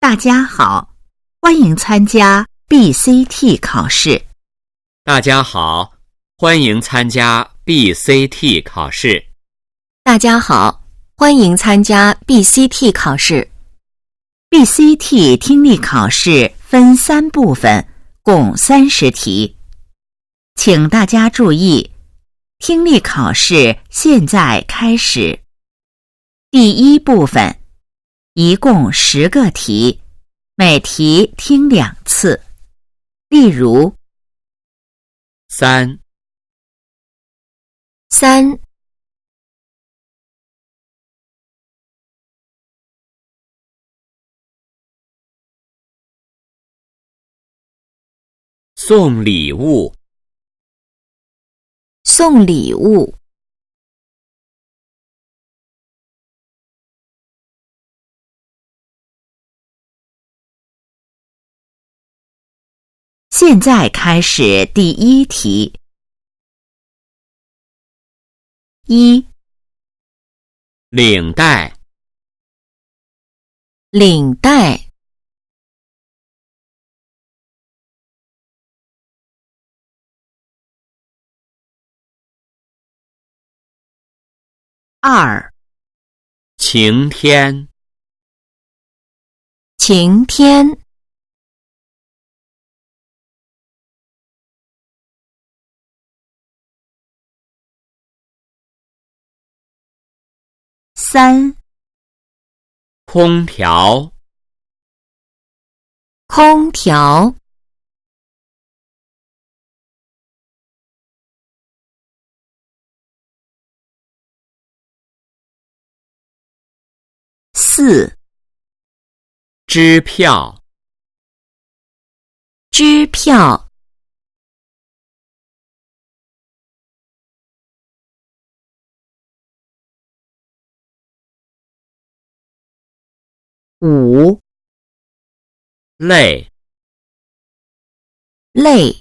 大家好，欢迎参加 BCT 考试。大家好，欢迎参加 BCT 考试。大家好，欢迎参加 BCT 考试。BCT 听力考试分3部分，共30题。请大家注意，听力考试现在开始。第1部分，一共10个题，每题听2次。例如3送礼物。送礼物。现在开始第1题。1、领带。领带。2、晴天。晴天。3、空调。空调。4、支票。支票。5、泪。泪。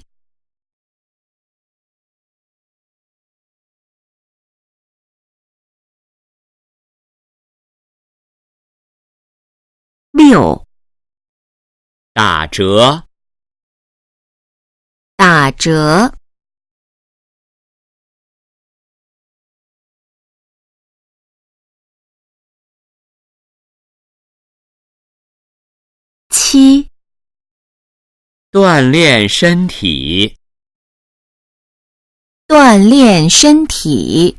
6、打折。打折。7、锻炼身体。锻炼身体。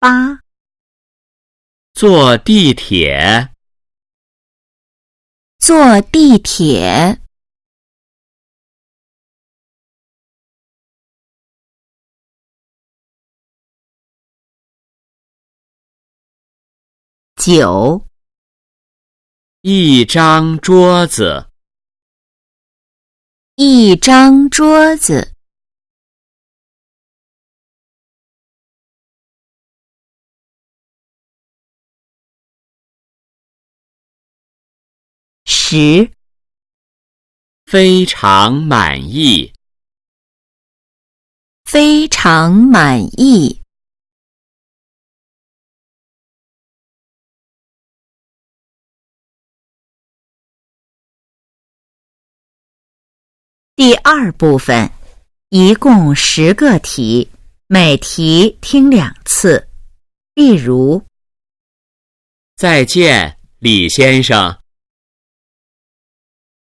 8、坐地铁。坐地铁。9、一张桌子。一张桌子。10、非常满意。非常满意。第2部分，一共10个题，每题听2次。例如再见，李先生。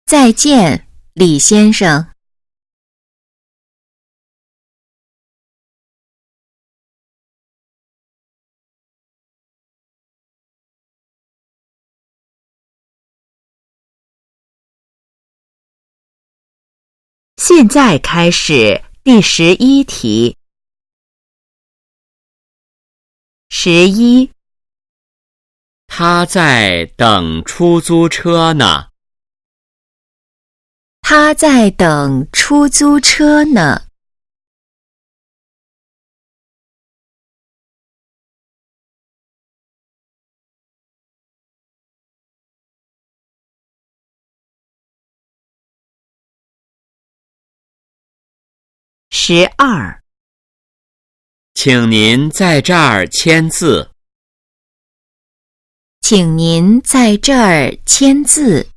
再见，李先生。现在开始第11题。11、他在等出租车呢。他在等出租车呢。12，请您在这儿签字。请您在这儿签字。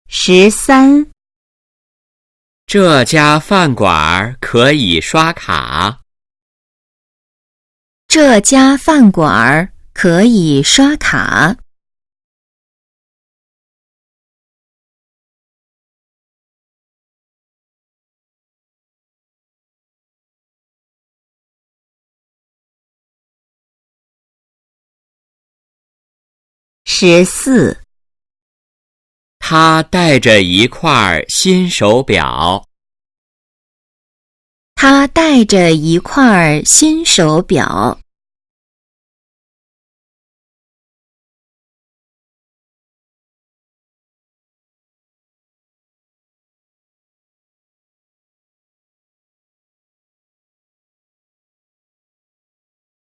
13，这家饭馆可以刷卡。这家饭馆可以刷卡。14，他带着一块新手表。他带着一块新手表。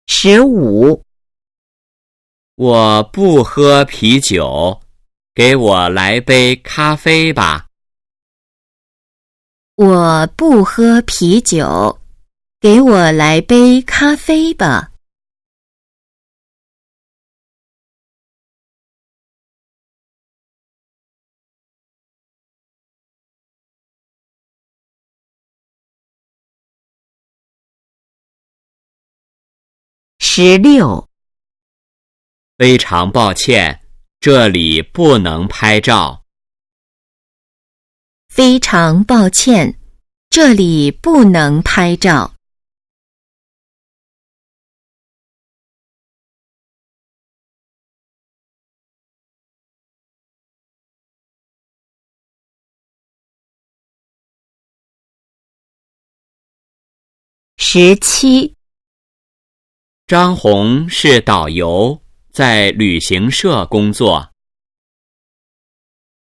15，我不喝啤酒，给我来杯咖啡吧。我不喝啤酒，给我来杯咖啡吧。16，非常抱歉，这里不能拍照。非常抱歉，这里不能拍照。17，张红是导游，在旅行社工作。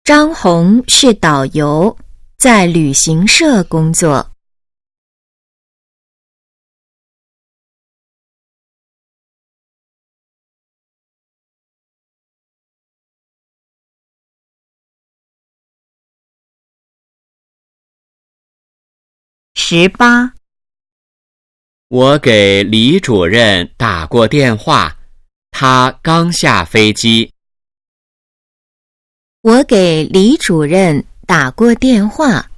张红是导游，在旅行社工作。18，我给李主任打过电话，他刚下飞机。我给李主任打过电话，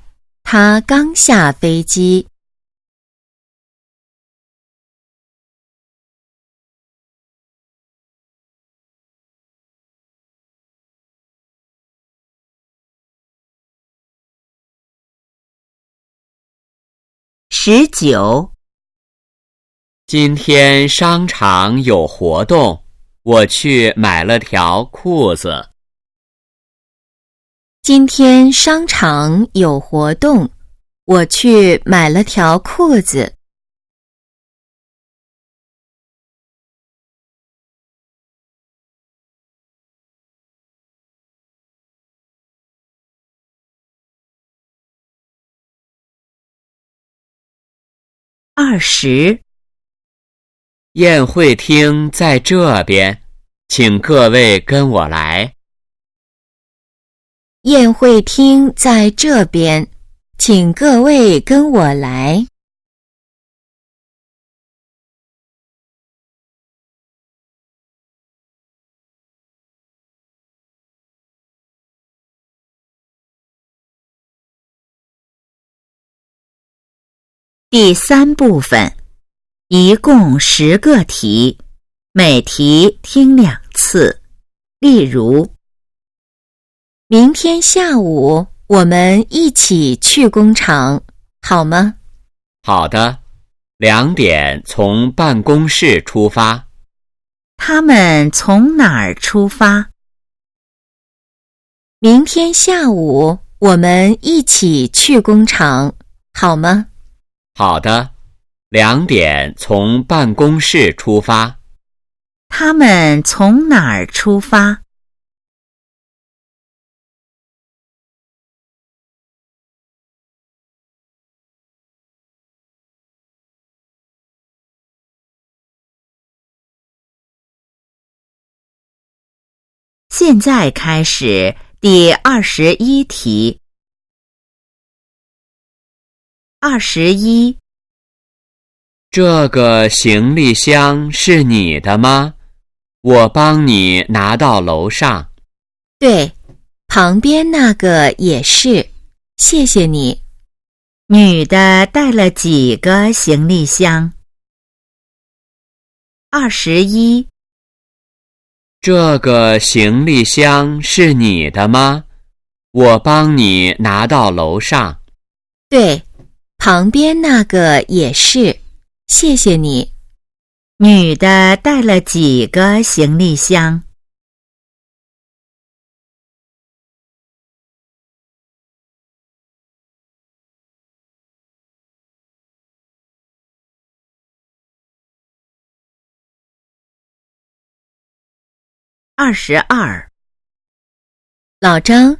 他刚下飞机。19，今天商场有活动，我去买了条裤子。今天商场有活动，我去买了条裤子。20，宴会厅在这边，请各位跟我来。宴会厅在这边，请各位跟我来。第3部分，一共10个题，每题听2次。例如，明天下午我们一起去工厂，好吗？好的，2点从办公室出发。他们从哪儿出发？明天下午我们一起去工厂，好吗？好的，2点从办公室出发。他们从哪儿出发？现在开始第21题。21，这个行李箱是你的吗？我帮你拿到楼上。对，旁边那个也是，谢谢你。女的带了几个行李箱？21，这个行李箱是你的吗？我帮你拿到楼上。对，旁边那个也是，谢谢你。女的带了几个行李箱？22，老张，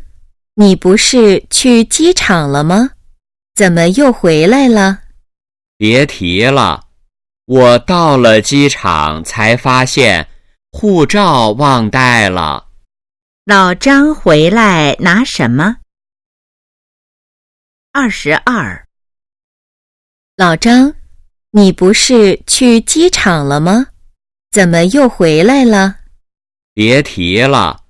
你不是去机场了吗？怎么又回来了？别提了，我到了机场才发现护照忘带了。老张回来拿什么？22，老张，你不是去机场了吗？怎么又回来了？别提了，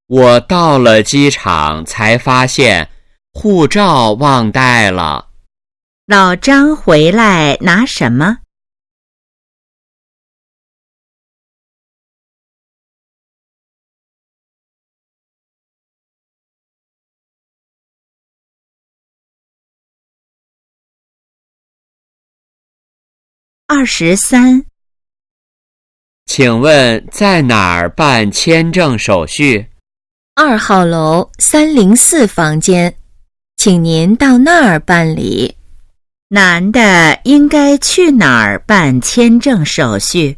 我到了机场才发现护照忘带了。老张回来拿什么？23，请问在哪儿办签证手续2号楼304房间，请您到那儿办理。男的应该去哪儿办签证手续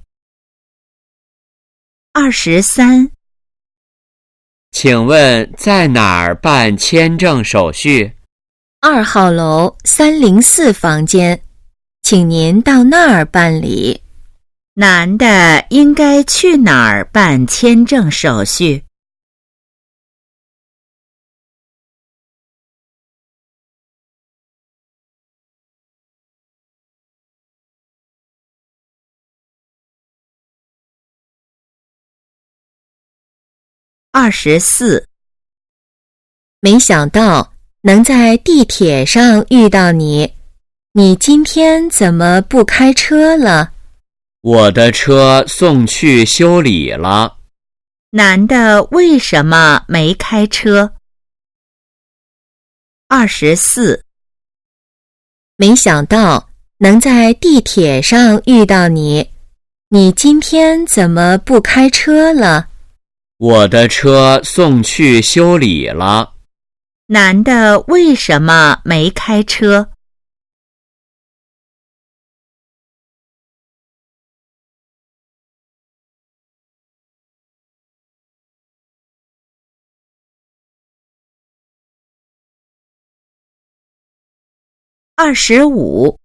？23，请问在哪儿办签证手续2号楼304房间，请您到那儿办理。男的应该去哪儿办签证手续？24，没想到能在地铁上遇到你，你今天怎么不开车了？我的车送去修理了。男的为什么没开车？24，没想到能在地铁上遇到你，你今天怎么不开车了？我的车送去修理了。男的为什么没开车？25，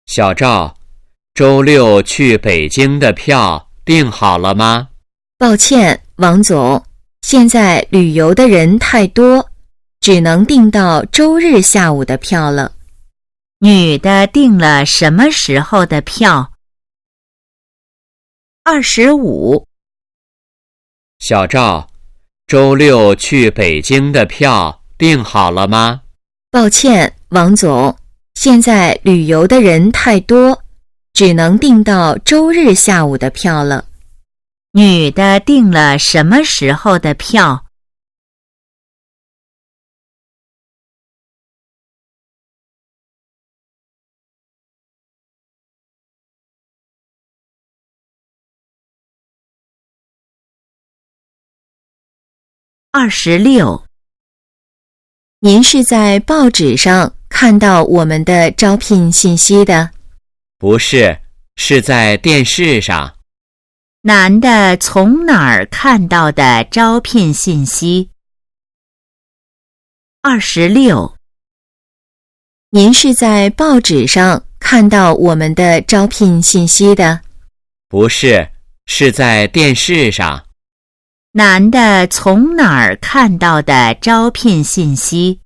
小赵，周6去北京的票订好了吗？抱歉，王总，现在旅游的人太多，只能订到周日下午的票了。女的订了什么时候的票？25，小赵，周6去北京的票订好了吗？抱歉，王总，现在旅游的人太多，只能订到周日下午的票了。女的订了什么时候的票？26，您是在报纸上看到我们的招聘信息的？不是，是在电视上。男的从哪儿看到的招聘信息？26，您是在报纸上看到我们的招聘信息的？不是，是在电视上。男的从哪儿看到的招聘信息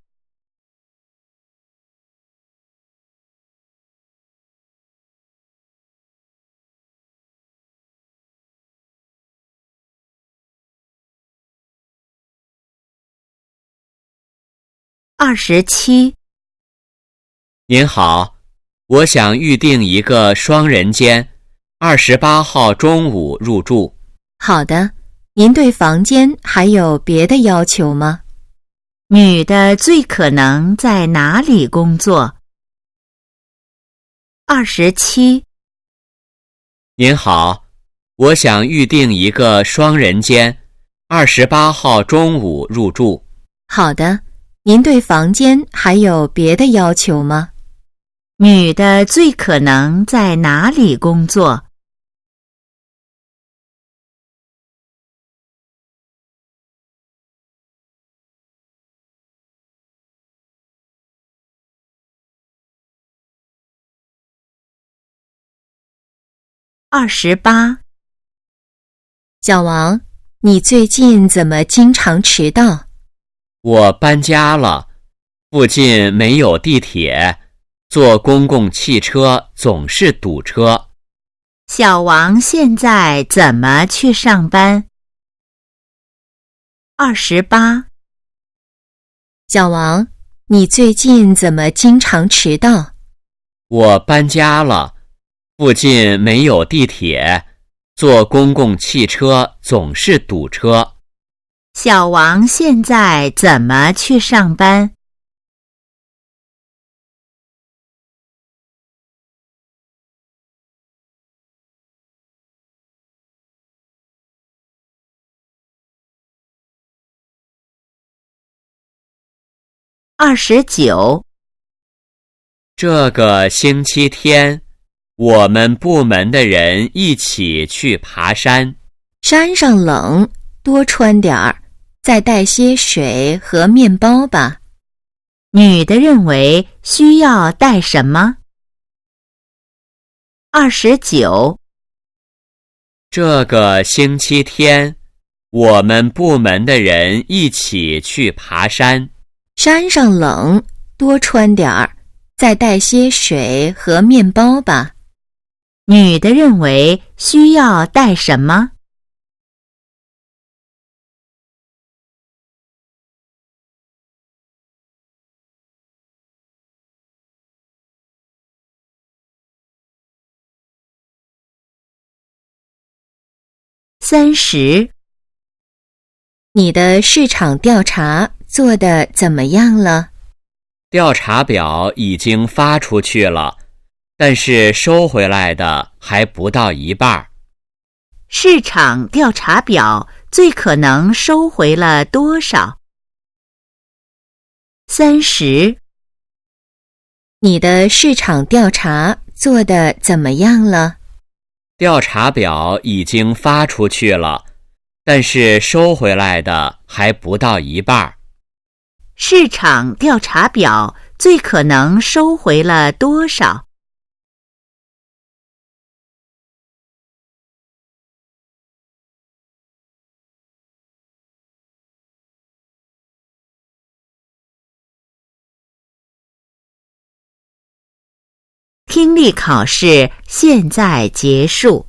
？27。您好，我想预订一个双人间，28号中午入住。好的，您对房间还有别的要求吗？女的最可能在哪里工作？27。您好，我想预订一个双人间，28号中午入住。好的，您对房间还有别的要求吗？女的最可能在哪里工作？28。小王，你最近怎么经常迟到？我搬家了，附近没有地铁，坐公共汽车总是堵车。小王现在怎么去上班？28。小王，你最近怎么经常迟到？我搬家了，附近没有地铁，坐公共汽车总是堵车。小王现在怎么去上班？29。这个星期天，我们部门的人一起去爬山。山上冷，多穿点儿，再带些水和面包吧。女的认为需要带什么？29。这个星期天，我们部门的人一起去爬山。山上冷，多穿点儿，再带些水和面包吧。女的认为需要带什么？30。你的市场调查做得怎么样了？调查表已经发出去了，但是收回来的还不到一半。市场调查表最可能收回了多少？30。你的市场调查做得怎么样了？调查表已经发出去了，但是收回来的还不到一半。市场调查表最可能收回了多少听力考试现在结束。